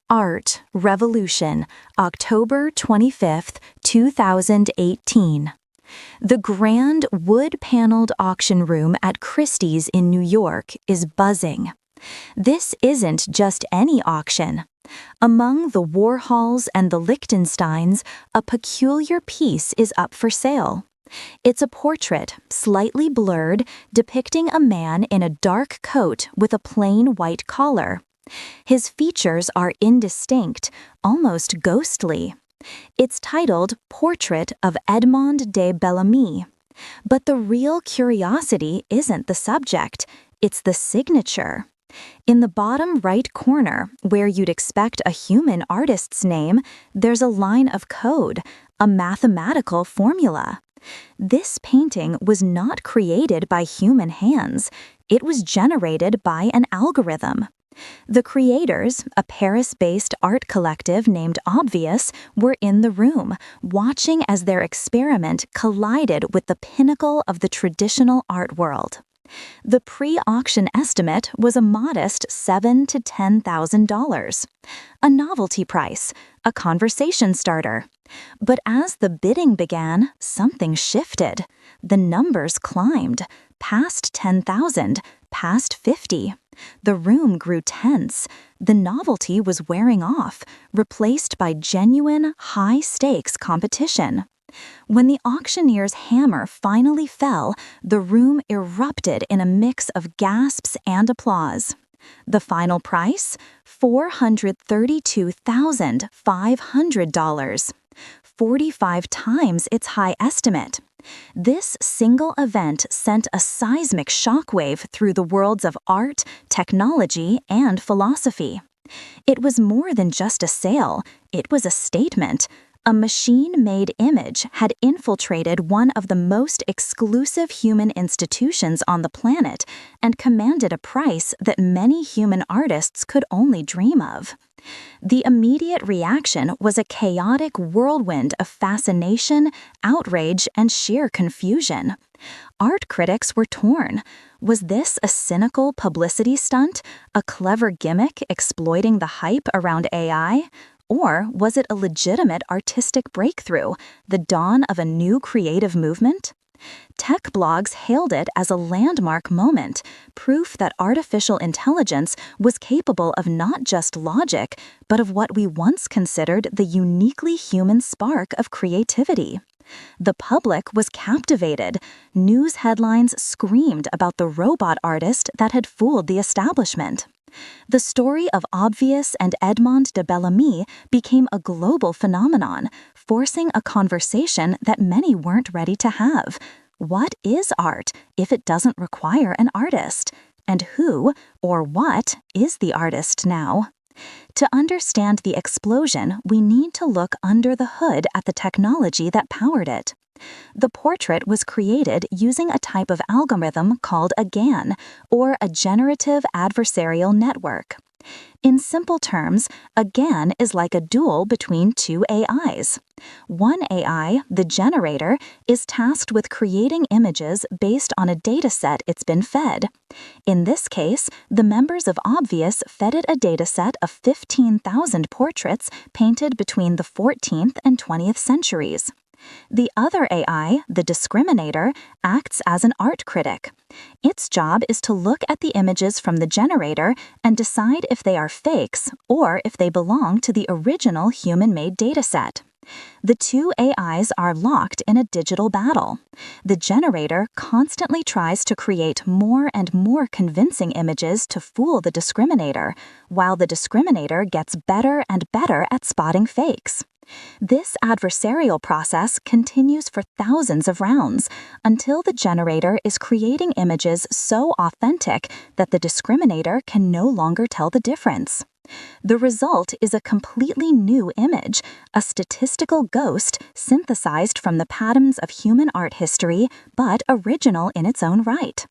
Art Revolution, October 25th, 2018. The grand wood-paneled auction room at Christie's in New York is buzzing. This isn't just any auction. Among the Warhols and the Lichtensteins, a peculiar piece is up for sale. It's a portrait, slightly blurred, depicting a man in a dark coat with a plain white collar. His features are indistinct, almost ghostly. It's titled Portrait of Edmond de Bellamy. But the real curiosity isn't the subject, it's the signature. In the bottom right corner, where you'd expect a human artist's name, there's a line of code, a mathematical formula. This painting was not created by human hands. It was generated by an algorithm. The creators, a Paris-based art collective named Obvious, were in the room, watching as their experiment collided with the pinnacle of the traditional art world. The pre-auction estimate was a modest $7,000 to $10,000, a novelty price, a conversation starter. But as the bidding began, something shifted. The numbers climbed, past 10,000, past 50. The room grew tense. The novelty was wearing off, replaced by genuine, high-stakes competition. When the auctioneer's hammer finally fell, the room erupted in a mix of gasps and applause. The final price? $432,500. 45 times its high estimate. This single event sent a seismic shockwave through the worlds of art, technology, and philosophy. It was more than just a sale, it was a statement. A machine-made image had infiltrated one of the most exclusive human institutions on the planet and commanded a price that many human artists could only dream of. The immediate reaction was a chaotic whirlwind of fascination, outrage, and sheer confusion. Art critics were torn. Was this a cynical publicity stunt, a clever gimmick exploiting the hype around AI? Or was it a legitimate artistic breakthrough, the dawn of a new creative movement? Tech blogs hailed it as a landmark moment, proof that artificial intelligence was capable of not just logic, but of what we once considered the uniquely human spark of creativity. The public was captivated. News headlines screamed about the robot artist that had fooled the establishment. The story of Obvious and Edmond de Bellamy became a global phenomenon, forcing a conversation that many weren't ready to have. What is art if it doesn't require an artist? And who, or what, is the artist now? To understand the explosion, we need to look under the hood at the technology that powered it. The portrait was created using a type of algorithm called a GAN, or a generative adversarial network. In simple terms, a GAN is like a duel between two AIs. One AI, the generator, is tasked with creating images based on a dataset it's been fed. In this case, the members of Obvious fed it a dataset of 15,000 portraits painted between the 14th and 20th centuries. The other AI, the discriminator, acts as an art critic. Its job is to look at the images from the generator and decide if they are fakes or if they belong to the original human-made dataset. The two AIs are locked in a digital battle. The generator constantly tries to create more and more convincing images to fool the discriminator, while the discriminator gets better and better at spotting fakes. This adversarial process continues for thousands of rounds until the generator is creating images so authentic that the discriminator can no longer tell the difference. The result is a completely new image, a statistical ghost synthesized from the patterns of human art history, but original in its own right.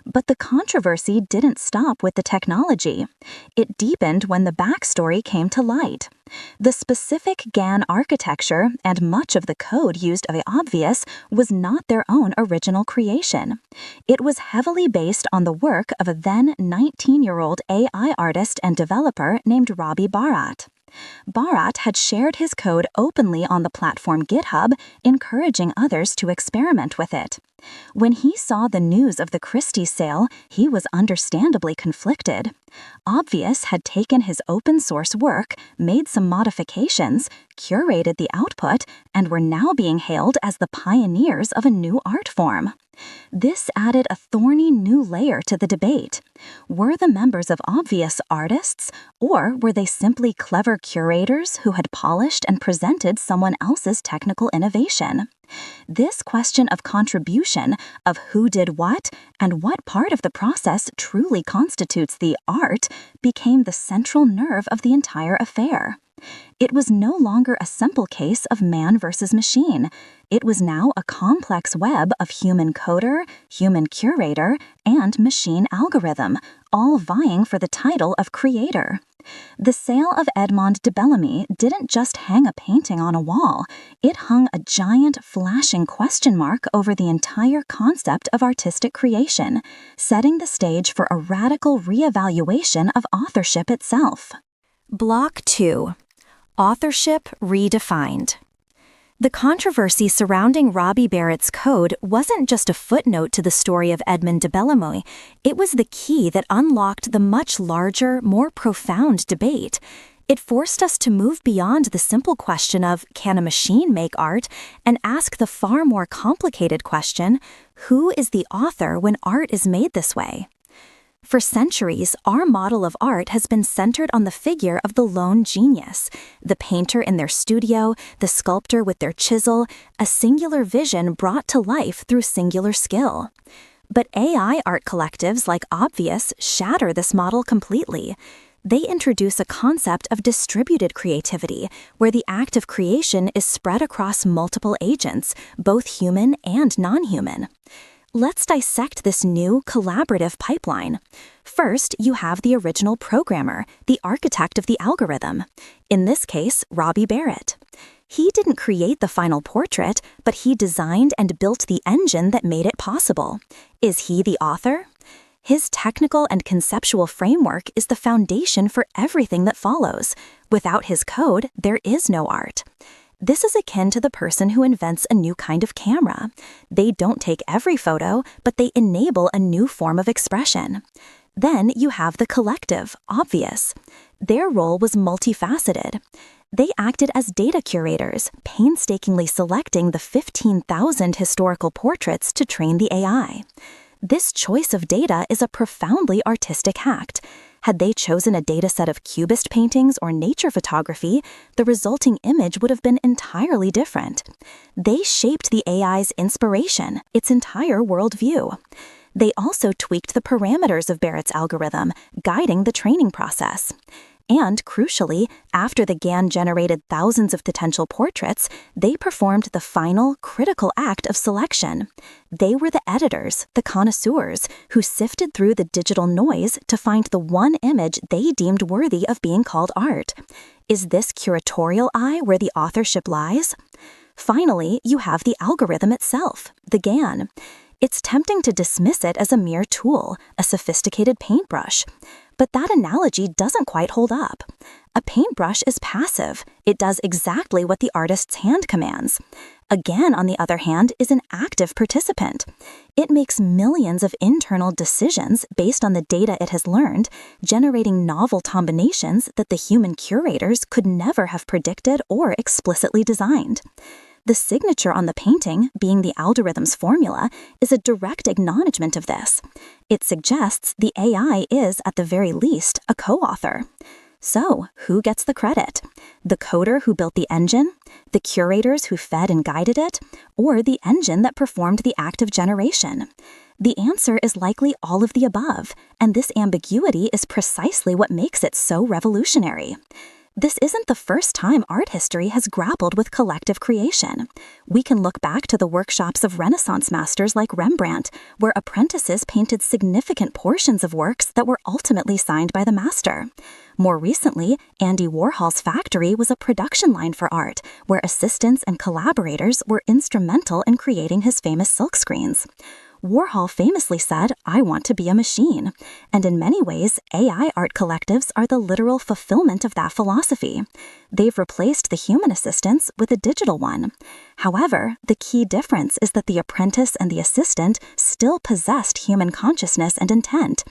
But the controversy didn't stop with the technology. It deepened when the backstory came to light. The specific GAN architecture and much of the code used by Obvious was not their own original creation. It was heavily based on the work of a then 19-year-old AI artist and developer named Robbie Bharat. Bharat had shared his code openly on the platform GitHub, encouraging others to experiment with it. When he saw the news of the Christie sale, he was understandably conflicted. Obvious had taken his open-source work, made some modifications, curated the output, and were now being hailed as the pioneers of a new art form. This added a thorny new layer to the debate. Were the members of Obvious artists, or were they simply clever curators who had polished and presented someone else's technical innovation? This question of contribution, of who did what, and what part of the process truly constitutes the art, became the central nerve of the entire affair. It was no longer a simple case of man versus machine. It was now a complex web of human coder, human curator, and machine algorithm, all vying for the title of creator. The sale of Edmond de Bellamy didn't just hang a painting on a wall. It hung a giant, flashing question mark over the entire concept of artistic creation, setting the stage for a radical reevaluation of authorship itself. Block 2. Authorship redefined. The controversy surrounding Robbie Barrett's code wasn't just a footnote to the story of Edmond de Bellamy, it was the key that unlocked the much larger, more profound debate. It forced us to move beyond the simple question of, can a machine make art, and ask the far more complicated question, who is the author when art is made this way? For centuries, our model of art has been centered on the figure of the lone genius, the painter in their studio, the sculptor with their chisel, a singular vision brought to life through singular skill. But AI art collectives like Obvious shatter this model completely. They introduce a concept of distributed creativity, where the act of creation is spread across multiple agents, both human and non-human. Let's dissect this new collaborative pipeline. First, you have the original programmer, the architect of the algorithm. In this case, Robbie Barrett. He didn't create the final portrait, but he designed and built the engine that made it possible. Is he the author? His technical and conceptual framework is the foundation for everything that follows. Without his code, there is no art. This is akin to the person who invents a new kind of camera. They don't take every photo, but they enable a new form of expression. Then you have the collective, Obvious. Their role was multifaceted. They acted as data curators, painstakingly selecting the 15,000 historical portraits to train the AI. This choice of data is a profoundly artistic act. Had they chosen a dataset of cubist paintings or nature photography, the resulting image would have been entirely different. They shaped the AI's inspiration, its entire worldview. They also tweaked the parameters of Barrett's algorithm, guiding the training process. And, crucially, after the GAN generated thousands of potential portraits, they performed the final, critical act of selection. They were the editors, the connoisseurs, who sifted through the digital noise to find the one image they deemed worthy of being called art. Is this curatorial eye where the authorship lies? Finally, you have the algorithm itself, the GAN. It's tempting to dismiss it as a mere tool, a sophisticated paintbrush. But that analogy doesn't quite hold up. A paintbrush is passive. It does exactly what the artist's hand commands. A GAN, on the other hand, is an active participant. It makes millions of internal decisions based on the data it has learned, generating novel combinations that the human curators could never have predicted or explicitly designed. The signature on the painting, being the algorithm's formula, is a direct acknowledgement of this. It suggests the AI is, at the very least, a co-author. So, who gets the credit? The coder who built the engine? The curators who fed and guided it? Or the engine that performed the act of generation? The answer is likely all of the above, and this ambiguity is precisely what makes it so revolutionary. This isn't the first time art history has grappled with collective creation. We can look back to the workshops of Renaissance masters like Rembrandt, where apprentices painted significant portions of works that were ultimately signed by the master. More recently, Andy Warhol's factory was a production line for art, where assistants and collaborators were instrumental in creating his famous silkscreens. Warhol famously said, "I want to be a machine." And in many ways, AI art collectives are the literal fulfillment of that philosophy. They've replaced the human assistants with a digital one. However, the key difference is that the apprentice and the assistant still possessed human consciousness and intent.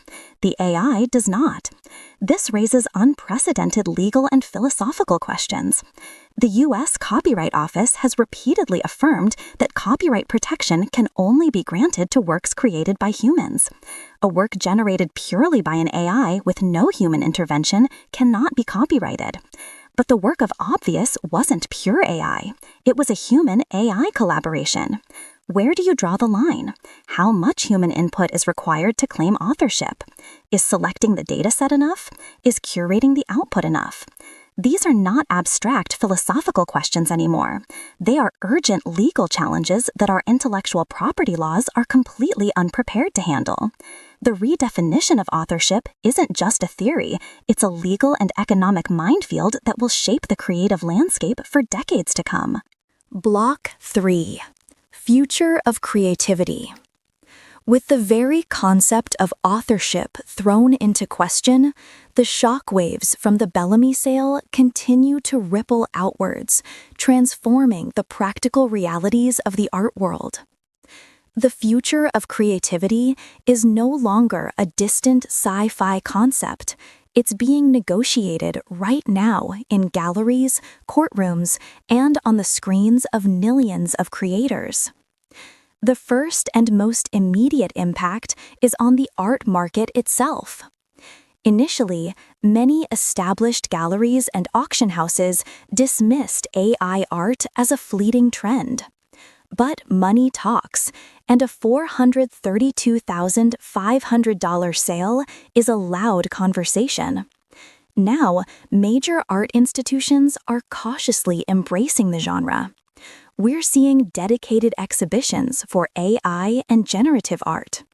The AI does not. This raises unprecedented legal and philosophical questions. The U.S. Copyright Office has repeatedly affirmed that copyright protection can only be granted to works created by humans. A work generated purely by an AI with no human intervention cannot be copyrighted. But the work of Obvious wasn't pure AI. It was a human-AI collaboration. Where do you draw the line? How much human input is required to claim authorship? Is selecting the dataset enough? Is curating the output enough? These are not abstract philosophical questions anymore. They are urgent legal challenges that our intellectual property laws are completely unprepared to handle. The redefinition of authorship isn't just a theory, it's a legal and economic minefield that will shape the creative landscape for decades to come. Block 3. Future of creativity. With the very concept of authorship thrown into question, the shockwaves from the Bellamy sale continue to ripple outwards, transforming the practical realities of the art world. The future of creativity is no longer a distant sci-fi concept. It's being negotiated right now in galleries, courtrooms, and on the screens of millions of creators. The first and most immediate impact is on the art market itself. Initially, many established galleries and auction houses dismissed AI art as a fleeting trend. But money talks, and a $432,500 sale is a loud conversation. Now, major art institutions are cautiously embracing the genre. We're seeing dedicated exhibitions for AI and generative art.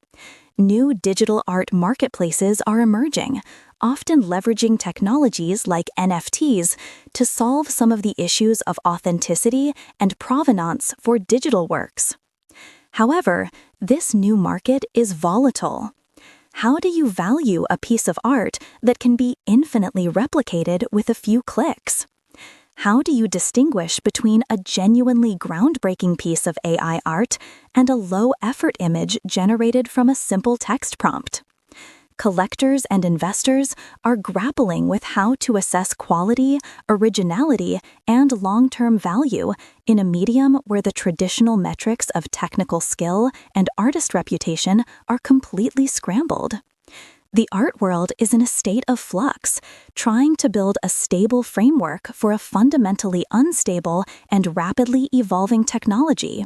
New digital art marketplaces are emerging, often leveraging technologies like NFTs to solve some of the issues of authenticity and provenance for digital works. However, this new market is volatile. How do you value a piece of art that can be infinitely replicated with a few clicks? How do you distinguish between a genuinely groundbreaking piece of AI art and a low-effort image generated from a simple text prompt? Collectors and investors are grappling with how to assess quality, originality, and long-term value in a medium where the traditional metrics of technical skill and artist reputation are completely scrambled. The art world is in a state of flux, trying to build a stable framework for a fundamentally unstable and rapidly evolving technology.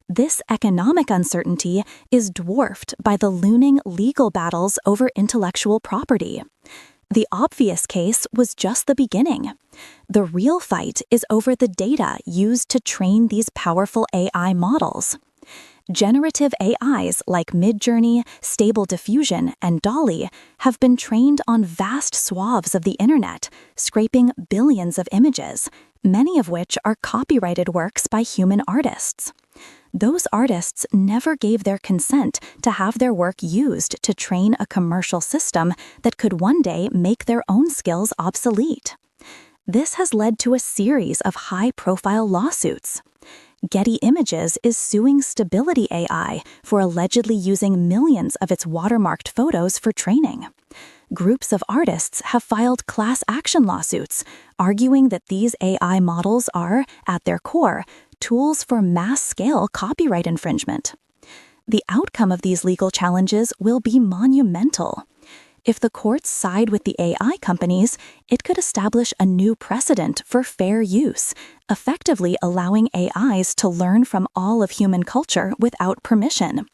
This economic uncertainty is dwarfed by the looming legal battles over intellectual property. The Obvious case was just the beginning. The real fight is over the data used to train these powerful AI models. Generative AIs like Midjourney, Stable Diffusion, and DALL-E have been trained on vast swaths of the internet, scraping billions of images, many of which are copyrighted works by human artists. Those artists never gave their consent to have their work used to train a commercial system that could one day make their own skills obsolete. This has led to a series of high-profile lawsuits. Getty Images is suing Stability AI for allegedly using millions of its watermarked photos for training. Groups of artists have filed class action lawsuits, arguing that these AI models are, at their core, tools for mass-scale copyright infringement. The outcome of these legal challenges will be monumental. If the courts side with the AI companies, it could establish a new precedent for fair use, effectively allowing AIs to learn from all of human culture without permission.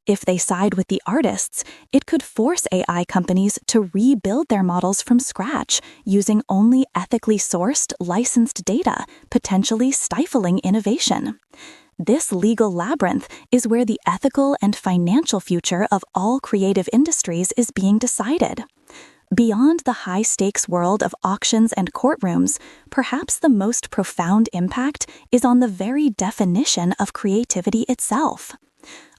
If they side with the artists, it could force AI companies to rebuild their models from scratch, using only ethically sourced, licensed data, potentially stifling innovation. This legal labyrinth is where the ethical and financial future of all creative industries is being decided. Beyond the high-stakes world of auctions and courtrooms, perhaps the most profound impact is on the very definition of creativity itself.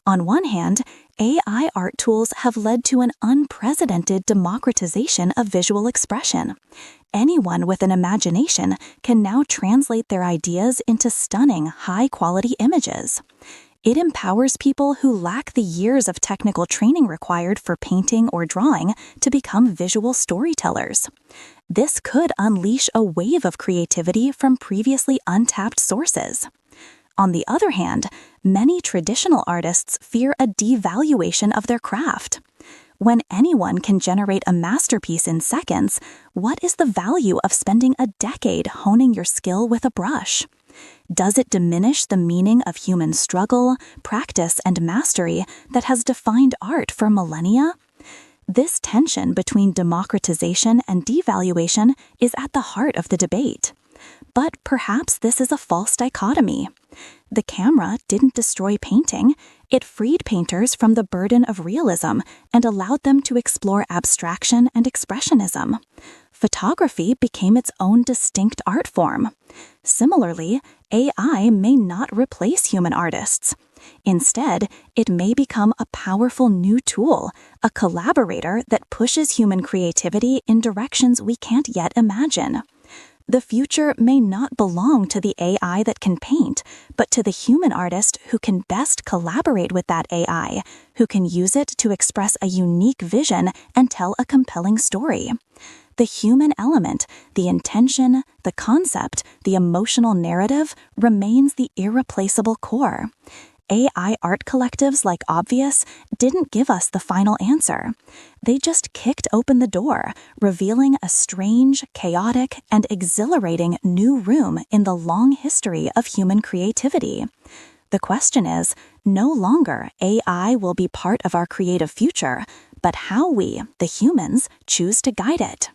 On one hand, AI art tools have led to an unprecedented democratization of visual expression. Anyone with an imagination can now translate their ideas into stunning, high-quality images. It empowers people who lack the years of technical training required for painting or drawing to become visual storytellers. This could unleash a wave of creativity from previously untapped sources. On the other hand, many traditional artists fear a devaluation of their craft. When anyone can generate a masterpiece in seconds, what is the value of spending a decade honing your skill with a brush? Does it diminish the meaning of human struggle, practice, and mastery that has defined art for millennia? This tension between democratization and devaluation is at the heart of the debate. But perhaps this is a false dichotomy. The camera didn't destroy painting, it freed painters from the burden of realism and allowed them to explore abstraction and expressionism. Photography became its own distinct art form. Similarly, AI may not replace human artists. Instead, it may become a powerful new tool, a collaborator that pushes human creativity in directions we can't yet imagine. The future may not belong to the AI that can paint, but to the human artist who can best collaborate with that AI, who can use it to express a unique vision and tell a compelling story. The human element, the intention, the concept, the emotional narrative remains the irreplaceable core. AI art collectives like Obvious didn't give us the final answer. They just kicked open the door, revealing a strange, chaotic, and exhilarating new room in the long history of human creativity. The question is, no longer AI will be part of our creative future, but how we, the humans, choose to guide it.